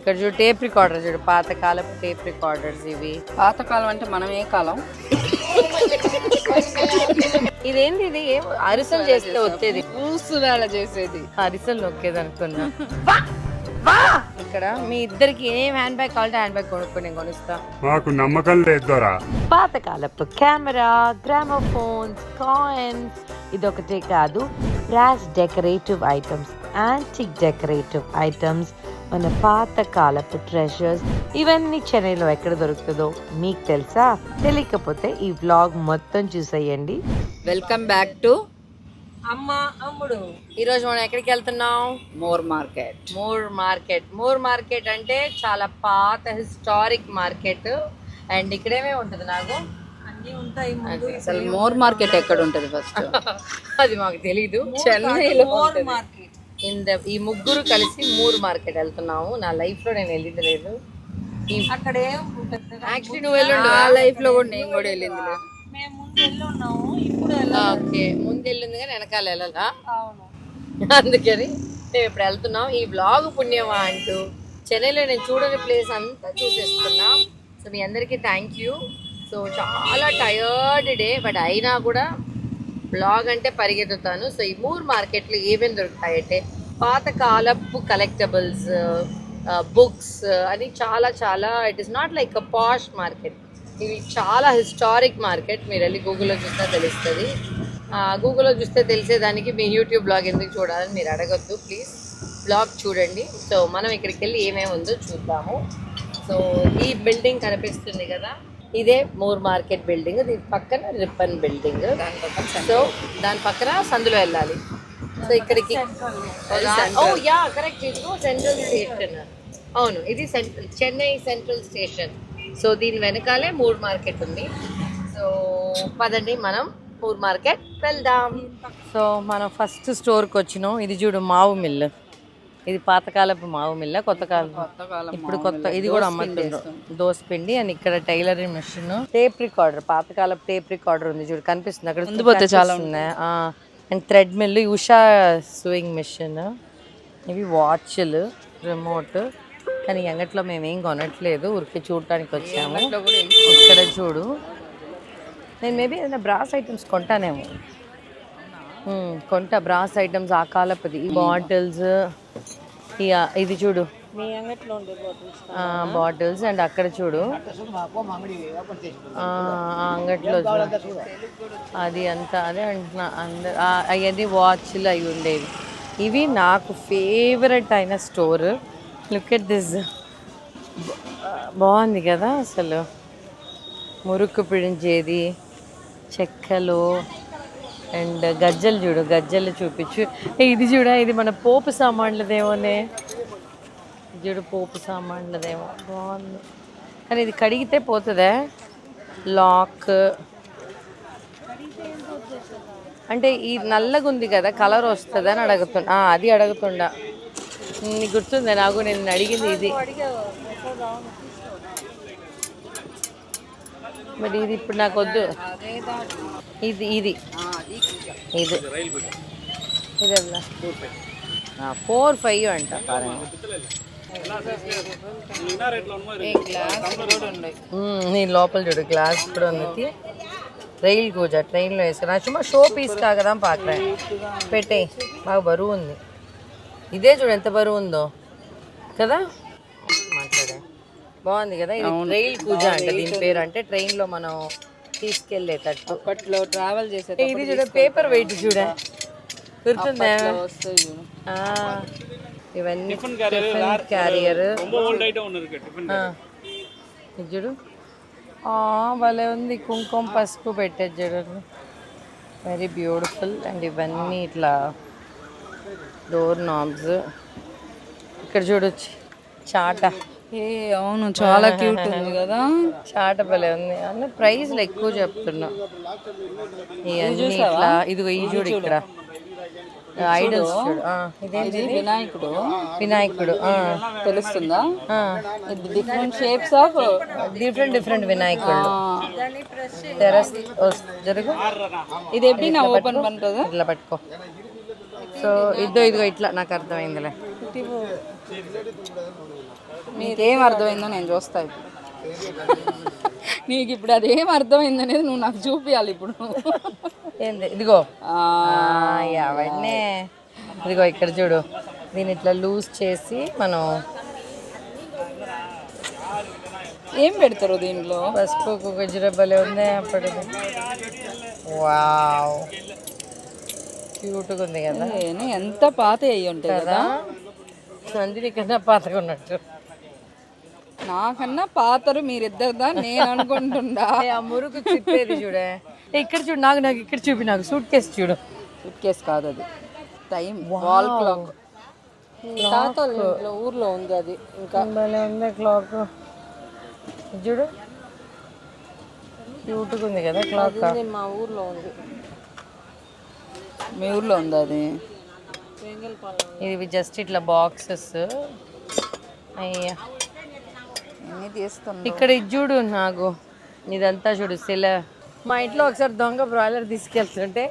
ఇక్కడ చూడు tape recorder చూడు, పాతకాలపు టేప్ రికార్డర్స్ ఇవి. పాతకాలం అంటే మనం ఏ కాలం? ఇదేంటి ఇది? అరిసెలు చేస్తే వచ్చేది, ఊసు వేళ చేసేది. అరిసెలు నొక్కేది అనుకున్నా. ఇక్కడ మీ ఇద్దరికి ఏం హ్యాండ్ బ్యాగ్ కావాలంటే హ్యాండ్ బ్యాగ్ కొనుక్కో, నేను కొనిస్తా. మాకు నమ్మకం లేదురా. పాతకాలపు కెమెరా, గ్రామోఫోన్స్, కాయిన్స్, ఇదొకటే కాదు, brass decorative items, antique decorative items, మన పాతకాలపు ట్రెషర్స్, ఇవన్నీ చెన్నైలో ఎక్కడ దొరుకుతుందో మీకు తెలుసా? తెలియకపోతే ఈ వ్లాగ్ మొత్తం చూసేయండి. వెల్కమ్ బ్యాక్ టు అమ్మ అమ్ముడు. ఈరోజు మనం ఎక్కడికి వెళ్తున్నాం? More market. మోర్ మార్కెట్ అంటే చాలా పాత హిస్టారిక్ మార్కెట్. అండ్ ఇక్కడేమే ఉంటుంది నాకు అన్నీ ఉంటాయి. అసలు మోర్ మార్కెట్ ఎక్కడ ఉంటుంది ఫస్ట్? అది మాకు తెలీదు. చెన్నైలో మార్కెట్. ఈ ముగ్గురు కలిసి మూర్ మార్కెట్ వెళ్తున్నాము. నా లైఫ్ లో నేను వెళ్ళింది లేదు. అక్కడే యాక్చువల్లీ నువ్వు వెళ్ళండి. ఆ లైఫ్ లో కూడా నేను కూడా వెళ్ళింది. ఓకే, ముందు వెళ్ళింది కానీ వెనకాల వెళ్ళాలా? అందుకని మేము ఇప్పుడు వెళ్తున్నాం. ఈ బ్లాగ్ పుణ్యమా అంటూ చెన్నైలో నేను చూడని ప్లేస్ అంతా చూసేస్తున్నాం. సో మీ అందరికీ థ్యాంక్ యూ. సో చాలా టయర్డ్ డే, బట్ అయినా కూడా బ్లాగ్ అంటే పరిగెత్తుతాను. సో ఈ మూర్ మార్కెట్లో ఏమేమి దొరుకుతాయంటే పాతకాలపు కలెక్టబుల్స్, బుక్స్ అని చాలా చాలా. It is not like a posh market, ఇది చాలా హిస్టారిక్ మార్కెట్. మీరు వెళ్ళి గూగుల్లో చూస్తే తెలుస్తుంది. గూగుల్లో చూస్తే తెలిసేదానికి మీ యూట్యూబ్ బ్లాగ్ ఎందుకు చూడాలని మీరు అడగొద్దు, ప్లీజ్ బ్లాగ్ చూడండి. సో మనం ఇక్కడికి వెళ్ళి ఏమేమి ఉందో చూద్దాము. సో ఈ బిల్డింగ్ కనిపిస్తుంది కదా, ఇదే మూర్ మార్కెట్ బిల్డింగ్. దీని పక్కన రిప్పన్ బిల్డింగ్. సో దాని పక్కన సందులో వెళ్ళాలి. సో ఇక్కడికి కరెక్ట్, ఇది సెంట్రల్ స్టేషన్. అవును, ఇది చెన్నై సెంట్రల్ స్టేషన్. సో దీని వెనకాలే మూర్ మార్కెట్ ఉంది. సో పదండి మనం మూర్ మార్కెట్ వెళ్దాం. సో మనం ఫస్ట్ స్టోర్కి వచ్చినాం. ఇది చూడు మావు మిల్లు. ఇది పాతకాలపు మావు మిల్ల, కొత్త కాలం ఇప్పుడు కొత్త. ఇది కూడా అమ్ముతుండ్రు దోసపిండి. అండ్ ఇక్కడ టైలరింగ్ మెషిన్, టేప్ రికార్డర్, పాతకాలపు టేప్ రికార్డర్ ఉంది చూడు, కనిపిస్తుంది అక్కడ చాలా ఉన్నాయి. And thread mill, Usha sewing machine, ఇవి వాచ్లు, రిమోట్. కానీ అంగట్లో మేమేం కొనట్లేదు, ఊరికి చూడటానికి వచ్చాము. ఇక్కడ చూడు, నేను మేబీ ఏదైనా బ్రాస్ ఐటమ్స్ కొంటానేమో. కొంటా బ్రాస్ ఐటమ్స్ ఆ కాలపది. బాటిల్స్, ఇది చూడు బాటిల్స్. అండ్ అక్కడ చూడు అంగట్లో అది అంతా అదే అంటున్నా. అందరు అవన్నీ వాచ్లు అవి ఉండేవి. ఇవి నాకు ఫేవరెట్ అయిన స్టోర్. లుక్ ఎట్ దిస్, బాగుంది కదా అసలు. మురుకు పిడించేది, చెక్కలు అండ్ గజ్జలు చూడు, గజ్జలు చూపించు. ఇది చూడ, ఇది మన పోపు సామాన్లదేమోనే. చూడు పోపు సామాన్లదేమో, బాగుంది. కానీ ఇది కడిగితే పోతుందా? లాక్ అంటే ఈ నల్లగా ఉంది కదా, కలర్ వస్తుందా అని అడుగుతున్నా. అది అడుగుతుండా. నీకు గుర్తుందా? నాకు నేను అడిగింది ఇది. మరి ఇది ఇప్పుడు నాకు వద్దు. ఇది ఇది ఇది ఇదన్నా 4-5 అంట. నేను లోపల చూడు గ్లాస్ కూడా ఉంది. రైల్ కూజా ట్రైన్లో వేసుకున్నా. చుమ్మా షో పీస్ కాగదా పాత్ర పెట్టే. బాగా బరువు ఉంది. ఇదే చూడు ఎంత బరువు ఉందో కదా. మాట్లాడే బాగుంది కదా. ఇది రైల్ కూజా అంటే దీని పేరు. అంటే ట్రైన్లో మనం తీసుకెళ్ళేటట్టు అప్పట్లో ట్రావెల్ చేసే. ఇది చూడ పేపర్ వెయిట్ చూడ, గుర్తుందా? ఇవన్నీ క్యారియర్. ఇది చూడు భలే ఉంది. కుంకుమ పసుపు పెట్టేది చూడు, వెరీ బ్యూటిఫుల్. అండ్ ఇవన్నీ ఇట్లా డోర్ నాబ్స్. ఇక్కడ చూడొచ్చు చాట. అవును, చాలా క్యూట్ ఉంది కదా చాట, భలే ఉంది. అన్నీ ప్రైస్లు ఎక్కువ చెప్తున్నా. ఇవన్నీ ఇట్లా ఇదిగో ఈ చూడు ఇక్కడ ఐడల్స్ చూడు. ఇదేంటి? వినాయకుడు. వినాయకుడు తెలుస్తుందా? డిఫరెంట్ షేప్స్ ఆఫ్ డిఫరెంట్ వినాయకుడు. టెరస్ జరుగు. ఇది ఎప్పుడైనా ఓపెన్ పంటుందా? ఇట్లా పట్టుకో. సో ఇదిగో ఇట్లా నాకు అర్థమైందిలే. నీకేం అర్థమైందో నేను చూస్తా ఇప్పుడు. నీకు ఇప్పుడు అదేం అర్థమైందనేది నువ్వు నాకు చూపించాలి ఇప్పుడు. ఏంది ఇదిగో అవన్నీ ఇదిగో ఇక్కడ చూడు, దీన్ని ఇట్లా లూజ్ చేసి మనం ఏం పెడతారు దీంట్లో? పసుపు గజ్జరబ్బలే ఉంది అప్పటిది. వావ్ క్యూట్గా ఉంది కదా. ఎంత పాత అయ్యి ఉంటాయి కదా. నందిని కన్నా పాతగా ఉన్నట్టు. నాకన్నా పాతరు మీరిద్దరుదా నేను అనుకుంటుండా. ఆ మురుకు చిప్పేది చూడే ఇక్కడ చూడు, నాకు ఇక్కడ చూపి, నాకు సూట్ కేసు చూడు. సూట్ కేసు కాదు అది, టైం వాల్ క్లాక్. ఊర్లో ఉంది అది. ఇంకా భలే ఉంది క్లాక్ చూడు, క్యూట్గా ఉంది కదా క్లాక్. మా ఊర్లో ఉంది. మీ ఊర్లో ఉంది అది? ఇవి జస్ట్ ఇట్లా బాక్సెస్. అయ్యా ఎన్ని తీస్తున్నా ఇక్కడ ఇది చూడు, నాకు ఇదంతా చూడు సెల. మా ఇంట్లో ఒకసారి దొంగ బ్రాయిలర్ తీసుకెళ్తుంటే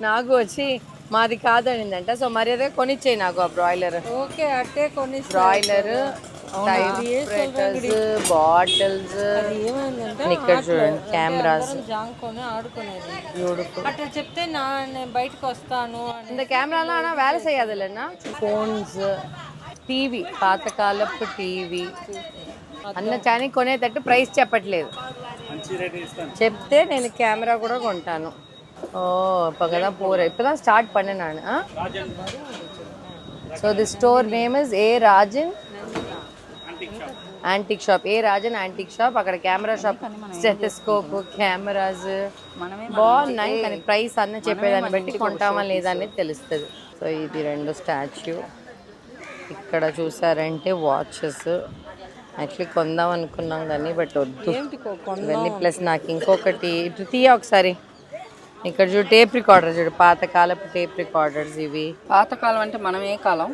నాకు వచ్చి మాది కాదనిందంట. సో మర్యాద కొనిచ్చేయి నాకు ఆ బ్రాయిలర్. ఓకే అట్టే కొన్ని బ్రాయిలర్, బాటిల్స్, ఇక్కడ చూడండి కెమెరాస్. అట్లా చెప్తే నేను బయటకు వస్తాను. இந்த கேமராலாம் ஆனால் வேலை செய்யாது இல்லைன்னா ఫోన్స్, టీవీ, పాతకాలపు టీవీ అన్న చాని కొనేటట్టు ప్రైస్ చెప్పట్లేదు. చెప్తే నేను కెమెరా కూడా కొంటాను. ఓ இப்போதான் போகிறேன், இப்போதான் ஸ்டார்ட் பண்ணேன் நான். So the store name is a Rajan antique shop. A Rajan antique shop. అక్కడ కెమెరా షాప్, స్టెథోస్కోప్, కెమెరాస్ బాగున్నాయి. కానీ ప్రైస్ అన్న చెప్పేదాన్ని బట్టి కొంటామా లేదా అనేది తెలుస్తుంది. సో ఇది 2 స్టాచ్యూ. ఇక్కడ చూసారంటే వాచెస్. యాక్చువల్లీ కొందాం అనుకున్నాం కానీ బట్ వద్దు ఇవన్నీ. ప్లస్ నాకు ఇంకొకటి ఇటు తీయ ఒకసారి. ఇక్కడ చూడు టేప్ రికార్డర్ చూడు, పాతకాలపు టేప్ రికార్డర్స్ ఇవి. పాతకాలం అంటే మనం ఏ కాలం?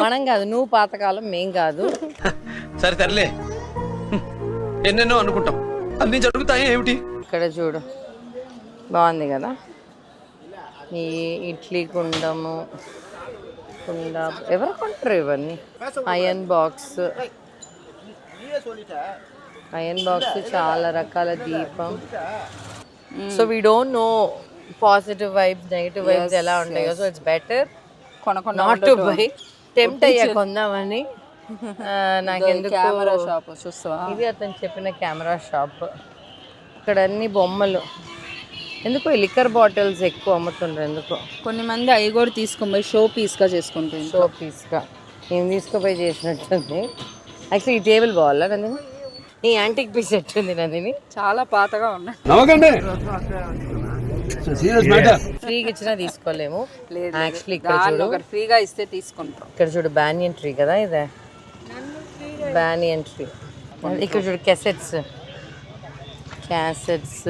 మనం కాదు, నువ్వు పాతకాలం, మేం కాదు. సరే తరలే, ఎన్నెన్నో అనుకుంటాం, అన్ని జరుగుతాయి ఏమిటి. ఇక్కడ చూడు బాగుంది కదా. ఈ ఇడ్లీ కుండము, ఎవరు కొంటారు ఇవన్నీ. ఐరన్ బాక్స్, చాలా రకాల దీపం. So we don't know positive vibes, negative vibes ఎలా ఉంటాయో. So it's better not to buy. Tempt అయ్యా కొందామని. నాకెందుకు కెమెరా షాప్ చూస్తావా? ఇది అతను చెప్పిన కెమెరా షాప్. ఇక్కడ అన్ని బొమ్మలు. ఎందుకు ఈ లిక్కర్ బాటిల్స్ ఎక్కువ అమ్ముతుండ్రు ఎందుకు? కొన్ని మంది అవి కూడా తీసుకొని పోయి షో పీస్గా చేసుకుంటుంది. షో పీస్గా నేను తీసుకుపోయి చేసినట్టుంది. యాక్చువల్లీ ఈ టేబుల్ బాగాలా నందిని? ఈ యాంటిక్ పీస్ ఎట్టుంది నందిని? చాలా పాతగా ఉన్నాయి. ఫ్రీగా ఇచ్చినా తీసుకోలేము. లేదు యాక్చువల్లీ ఇక్కడ చూడు, ఫ్రీగా ఇస్తే తీసుకుంటాం. ఇక్కడ చూడు బ్యానియన్ ట్రీ కదా, ఇదే బ్యానియన్ ట్రీ. ఇక్కడ చూడు cassettes,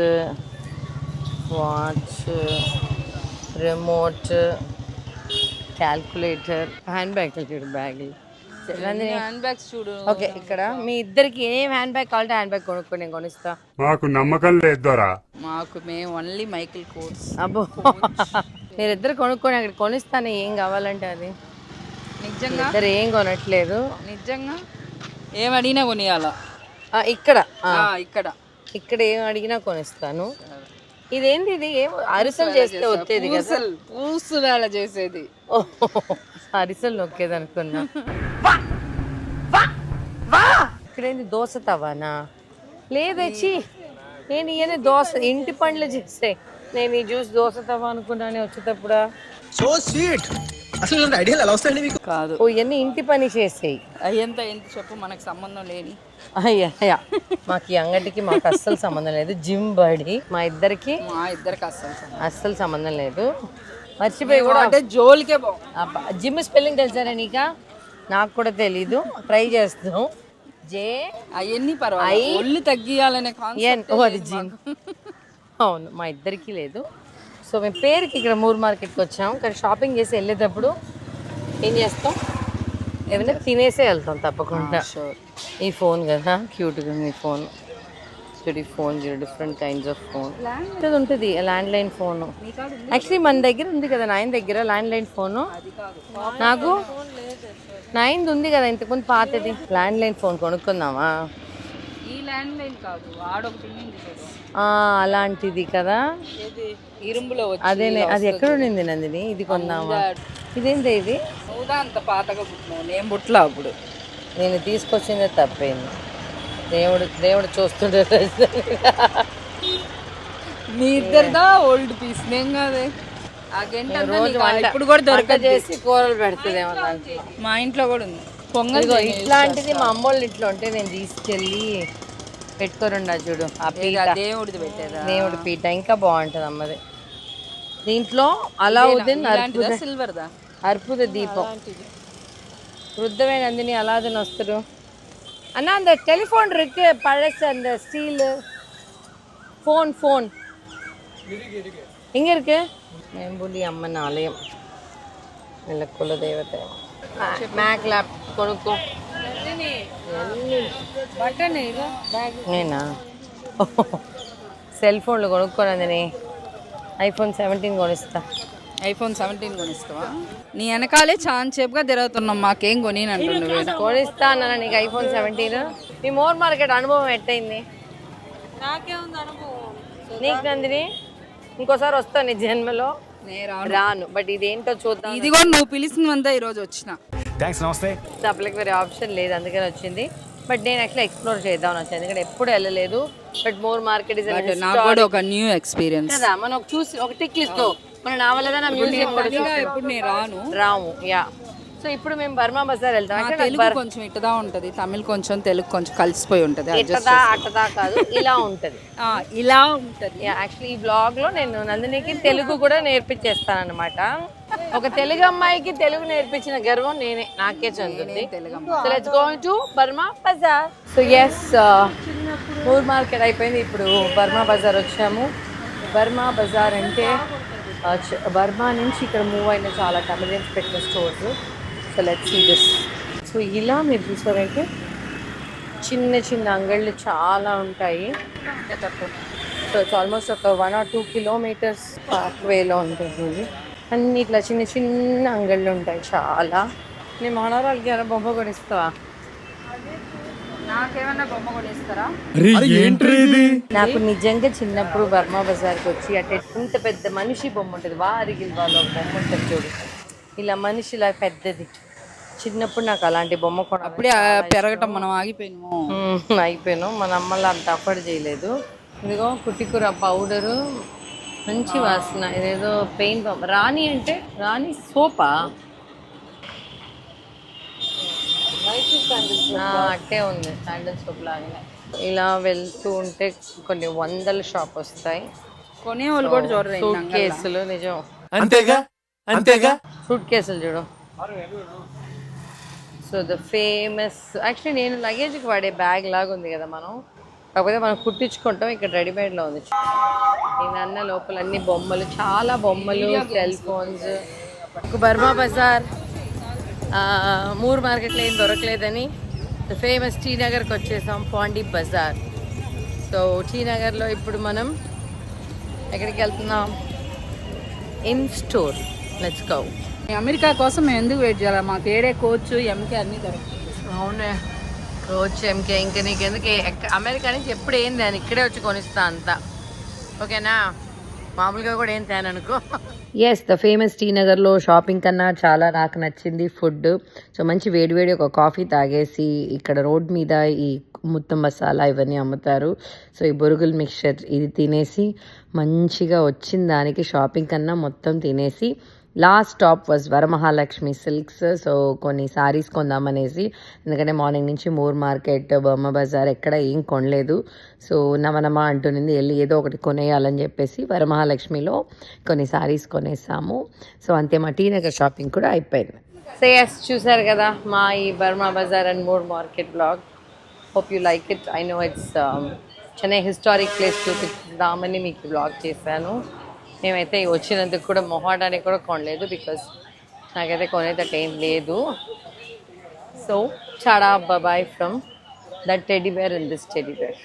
watch, remote, calculator, hand బ్యాగ్లు చూడు, బ్యాగ్లు. హ్యాండ్ బ్యాగ్స్ చూడు. ఓకే ఇక్కడ మీ ఇద్దరికి ఏం హ్యాండ్ బ్యాగ్ కావాలంటే హ్యాండ్ బ్యాగ్ కొనుక్కొని నేను కొనిస్తా. మాకు నమ్మకం లేదు దొరా. మేము ఓన్లీ మైకిల్ కోర్స్. అబ్బో మీరిద్దరు కొనుక్కొని అక్కడ కొనిస్తాను ఏం కావాలంటే అది. నిజంగా ఇద్దరు ఏం కొనట్లేదు. నిజంగా ఏం అడిగినా కొనియాలా. ఇక్కడ ఇక్కడ ఏం అడిగినా కొనిస్తాను. ఇదేంటి, ఇది ఏం అరిసెలు చేస్తే వచ్చేది కదా, పూసు వేళ చేసేది. అరిసెలు నొక్కేది అనుకున్నా. ఇక్కడేంది దోశ తవానా? లేదచ్చి నేను ఇవన్నీ దోశ ఇంటి పండ్లు చేస్తే నేను ఈ జ్యూస్ దోశ తవా అనుకున్నానే వచ్చేటప్పుడా. So sweet. అసలు ఐడియాలు ఎలా వస్తాయండి మీకు? కాదు, ఓ ఇవన్నీ ఇంటి పని చేసేయి. అయ్యంత ఎంత చెప్పు, మనకు సంబంధం లేని. అయ్యా మాకు ఈ అంగడికి మాకు అస్సలు సంబంధం లేదు. జిమ్ బడి మా ఇద్దరికి అస్సలు సంబంధం లేదు. మర్చిపోయి కూడా అంటే జోలికే జిమ్ స్పెల్లింగ్ తెలుసారా నీకా? నాకు కూడా తెలీదు, ట్రై చేస్తాం. అవన్నీ పర్వాలేదు, ఒళ్ళు తగ్గియాలనే అది జిమ్. అవును మా ఇద్దరికి లేదు. సో మేము పేరుకి ఇక్కడ మూర్ మార్కెట్కి వచ్చాం, కానీ షాపింగ్ చేసి వెళ్ళేటప్పుడు ఏం చేస్తాం, ఏమైనా తినేసే వెళ్తాం తప్పకుండా. ఈ ఫోన్ కదా క్యూట్గా ఉంది ఫోన్. చూడు ఈ ఫోన్ చూడు, డిఫరెంట్ కైండ్స్ ఆఫ్ ఫోన్ ఉంటుంది. ల్యాండ్ లైన్ ఫోను యాక్చువల్లీ మన దగ్గర ఉంది కదా, నాయన దగ్గర ల్యాండ్ లైన్ ఫోను. నాకు నాయింది ఉంది కదా ఇంతకుముందు పాతది ల్యాండ్ లైన్ ఫోన్ కొనుక్కుందామా? ఈ ల్యాండ్ లైన్ కాదు, ఆడొకటి ఉంది చూడు. అలాంటిది కదా, ఏది ఇరుంబులో అదేనే. అది ఎక్కడ ఉండింది నందిని? ఇది కొందామా? ఇదేంటి ఇది? నువ్వుదా అంత పాతగా పుట్టినావు, నేను పుట్టలా అప్పుడు. నేను తీసుకొచ్చిందే తప్పైంది. దేవుడు చూస్తుంటే మీ ఇద్దరిదా ఓల్డ్ పీస్, నేను కాదే. ఆ గంట రోజు ఇప్పుడు కూడా దొరకదు, చేసి కూరలు పెడుతుందేమో దాంట్లో. మా ఇంట్లో కూడా ఉంది. పొంగల్ ఇదిగో ఇట్లాంటిది మా అమ్మోళ్ళ ఇంట్లో ఉంటే నేను తీసుకెళ్ళి పెట్టుకోరుండా చూడు. ఆ పీట దేవుడిది పెట్టేదా? దేవుడి పీట ఇంకా బాగుంటది అమ్మది. దీంట్లో అలావుద్దీన్ సిల్వర్దా అర్పుద దీపం వృద్ధమే నందిని అలాదిన్ వస్తారు అన్నా. அந்த டெலிஃபோன் இருக்கு பழசு, அந்த ஸ்டீல் ஃபோன் எங்க இருக்கு? మేంబులి అమ్మన్ ఆలయం, వీళ్ళ కుల దేవత. మ్యాక్ ల్యాప్ కొనుక్కో. నేనా సెల్ ఫోన్లు కొనుక్కోనందని ఐఫోన్ 17 కొనిస్తా. ఐఫోన్ 17 కొనిస్తావా? నీ వెనకాలే ఛాన్స్ సేపుగా తిరుగుతున్నాం, మాకేం కొని అంటుండే. కొనిస్తా అన్న నీకు ఐఫోన్ 17. మీ మోర్ మార్కెట్ అనుభవం ఎట్టయింది? నాకేముంది అనుభవం? నీకు నందిని ఇంకోసారి వస్తాను నీ జన్మలో. రాను, బట్ ఇదేంటో చూద్దాం. ఇది కూడా నువ్వు పిలిచినంతా ఈ రోజు వచ్చిన. అప్పటికి వేరే ఆప్షన్ లేదు, అందుకని వచ్చింది. బట్ నేను యాక్చువల్లీ ఎక్స్ప్లోర్ చేద్దాం వచ్చాను, ఎందుకంటే ఎప్పుడు వెళ్ళలేదు. బట్ మోర్ మార్కెట్ ఇస్ నాకు కూడా ఒక న్యూ ఎక్స్పీరియన్స్ కదా. మనం చూసి ఒక టిక్ లిస్ట్ మన నా వల్ల మ్యూజియం ఎప్పుడు నేను రాము. యా, సో ఇప్పుడు మేము బర్మా బజార్ వెళ్తాం. తెలుగు కొంచెం ఇట్టదా ఉంటది, తమిళ్ కొంచెం, తెలుగు కొంచెం కలిసిపోయి ఉంటది. అట్టదా కాదు, ఇలా ఉంటది. ఇలా ఉంటది. యాక్చువల్లీ ఈ బ్లాగ్ లో నేను నందినికి తెలుగు కూడా నేర్పించేస్తాను అనమాట. ఒక తెలుగు అమ్మాయికి తెలుగు నేర్పించిన గర్వం నేనే, నాకే చెందుతుంది. So let's go to Burma Bazaar. So yes, Moore Market అయిపోయింది, ఇప్పుడు బర్మా బజార్ వచ్చాము. బర్మా బజార్ అంటే బర్మా నుంచి ఇక్కడ మూవ్ అయిన చాలా తమిళన్స్ పెట్టిన stores. So let's see this. So ఇలా మీరు చూసారంటే చిన్న చిన్న అంగళ్ళు చాలా ఉంటాయి. సో ఇట్స్ ఆల్మోస్ట్ ఒక 1 or 2 kilometers పార్క్ వేలో ఉంటుంది. అన్ని ఇట్లా చిన్న చిన్న అంగళ్ళు ఉంటాయి చాలా. నేను మనవరాలకి ఏమైనా బొమ్మ కొనిస్తావా? నాకేమన్నా బొమ్మ కొనిస్తారా? నాకు నిజంగా చిన్నప్పుడు బర్మా బజార్కి వచ్చి అంటే ఇంత పెద్ద మనిషి బొమ్మ ఉంటుంది, వారిగిల్ వాళ్ళ బొమ్మ ఉంటుంది చూడు, ఇలా మనిషి ఇలా పెద్దది. చిన్నప్పుడు నాకు అలాంటి బొమ్మ కొన. అప్పుడే పెరగటం మనం అయిపోయాను. మన అమ్మలు అంత అఫోర్డ్ చేయలేదు. ఇదిగో కుట్టికూర పౌడరు, మంచి వాసన. ఇదేదో పెయింట్ బొమ్మ. రాణి అంటే రాణి సోపా? అట్టే ఉంది, శాండల్ సోప్ లాగానే. ఇలా వెళ్తూ ఉంటే కొన్ని 100 షాప్ వస్తాయి. కొనేవాళ్ళు కూడా చూడరు. సూట్ కేసులు, నిజం అంతేగా సూట్ కేసులు చూడు. సో ద ఫేమస్, యాక్చువల్లీ నేను లగేజ్కి వాడే బ్యాగ్ లాగా ఉంది కదా మనం, కాకపోతే మనం కుట్టించుకుంటాం. ఇక్కడ రెడీమేడ్లో ఉంది. నేను అన్న లోపల అన్ని బొమ్మలు, చాలా బొమ్మలు, సెల్ ఫోన్స్. బర్మా బజార్ మూర్ మార్కెట్లో ఏం దొరకలేదని ఫేమస్ టీ నగర్కి వచ్చేసాం, పాండీ బజార్. సో టీ నగర్లో ఇప్పుడు మనం ఎక్కడికి వెళ్తున్నాం? In store. Let's go. America కోసం మేము ఎందుకు వెయిట్ చేయాలి? మాకు ఏడే కోచ్, ఎంకే అన్నీ దొరుకుతాయి. అవునే, కోచ్, ఎంకే. ఇంకా నీకెందుకు అమెరికా నుంచి ఎప్పుడు ఏం తేను, ఇక్కడే వచ్చి కొనిస్తా అంతా. ఓకేనా? మామూలుగా కూడా ఏం తేను అనుకో. ఎస్, ద ఫేమస్ టీ నగర్లో షాపింగ్ కన్నా చాలా నాకు నచ్చింది ఫుడ్. సో మంచి వేడివేడి ఒక కాఫీ తాగేసి, ఇక్కడ రోడ్ మీద ఈ మొత్తం మసాలా ఇవన్నీ అమ్ముతారు. సో ఈ బొరుగుల మిక్చర్ ఇది తినేసి మంచిగా వచ్చిన దానికి షాపింగ్ కన్నా మొత్తం తినేసి last stop was Varamahalakshmi silks. So కొన్ని సారీస్ కొందామనేసి, ఎందుకంటే మార్నింగ్ నుంచి మూర్ మార్కెట్, బొమ్మ బజార్ ఎక్కడ ఏం కొనలేదు. సో నమనమా అంటునింది, వెళ్ళి ఏదో ఒకటి కొనేయాలని చెప్పేసి వరమహాలక్ష్మిలో కొన్ని సారీస్ కొనేసాము. సో అంతే, మా టీ నగర్ షాపింగ్ కూడా అయిపోయింది. సో ఎస్, చూసారు కదా మా ఈ Burma Bazaar and Moore Market blog. Hope you like it. I know it's Chennai historic place చూపిద్దామని మీకు బ్లాగ్ చేశాను. మేమైతే వచ్చినందుకు కూడా మొహాటానికి కూడా కొనలేదు, బికాస్ నాకైతే కొనేటట్టు ఏం లేదు. సో చాడా bye from that teddy bear and this teddy bear.